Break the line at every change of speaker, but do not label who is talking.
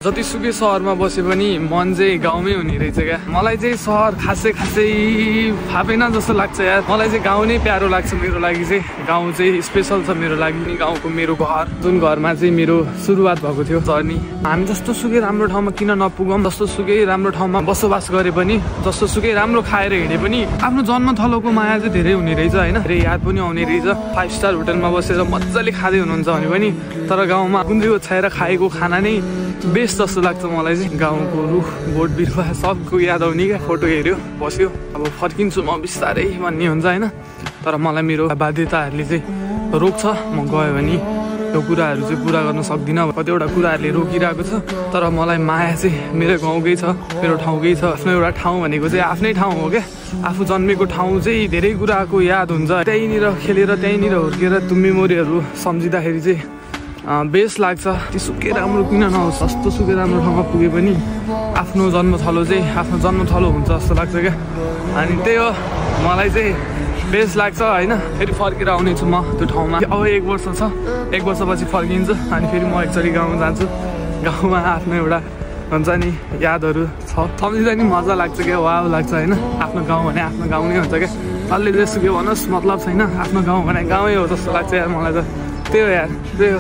जतिसुकै सहरमा बसे पनि मन चाहिँ गाउँमै हुने रहेछ क्या। मलाई चाहिँ सहर खासै फापेन जस्तो लाग्छ यार। मलाई चाहिँ गाउँ नै प्यारो लाग्छ। मेरो लागि चाहिँ गाउँ चाहिँ स्पेसल छ मेरो लागि। गाउँको मेरो घर जुन घरमा चाहिँ मेरो सुरुवात भएको थियो जर्नी। हामी जस्तो सुकै राम्रो ठाउँमा किन नपुगौँ, जस्तो सुकै राम्रो ठाउँमा बसोबास गरे पनि, जस्तो सुकै राम्रो खाएर हिँडे पनि आफ्नो जन्मथलोको माया चाहिँ धेरै हुने रहेछ होइन। धेरै याद पनि आउने रहेछ। 5 स्टार होटलमा बसेर मजाले खाँदै हुनुहुन्छ भने पनि तर गाउँमा गुन्द्री ओछ्याएर खाएको खाना नै बेस्ट जस्तो लाग्छ मलाई चाहिँ। गाउँको रुख बोट बिरुवा सबको याद आउने क्या। फोटो हेऱ्यो बस्यो अब फर्किन्छु म बिस्तारै भन्ने हुन्छ होइन। तर मलाई मेरो बाध्यताहरूले चाहिँ रोक्छ। म गयो भने यो कुराहरू चाहिँ पुरा गर्न सक्दिनँ। कतिवटा कुराहरूले रोकिरहेको छ। तर मलाई माया चाहिँ मेरो गाउँकै छ, मेरो ठाउँकै छ। आफ्नो एउटा ठाउँ भनेको चाहिँ आफ्नै ठाउँ हो क्या। आफू जन्मेको ठाउँ चाहिँ धेरै कुराको याद हुन्छ। त्यहीँनिर खेलेर त्यहीँनिर हुर्केर त्यो मेमोरीहरू सम्झिँदाखेरि चाहिँ बेस्ट लाग्छ। सुकै राम्रो किन नहोस्, जस्तो सुकै राम्रो ठाउँमा पुगे पनि आफ्नो जन्मथलो चाहिँ आफ्नो जन्मथलो हुन्छ जस्तो लाग्छ क्या। अनि त्यही हो मलाई चाहिँ बेस्ट लाग्छ होइन। फेरि फर्केर आउनेछु म त्यो ठाउँमा। अब 1 वर्ष छ, 1 वर्षपछि फर्किन्छु। अनि फेरि म एकचोटि गाउँ जान्छु। गाउँमा आफ्नो एउटा हुन्छ नि यादहरू छ, सम्झिँदा नि मजा लाग्छ क्या। वाव लाग्छ होइन। आफ्नो गाउँ भने आफ्नो गाउँ नै हुन्छ क्या। अलि जेसुकै भनोस् मतलब छैन। आफ्नो गाउँ भने गाउँै हो जस्तो लाग्छ यार मलाई त। त्यही हो यार, त्यही हो।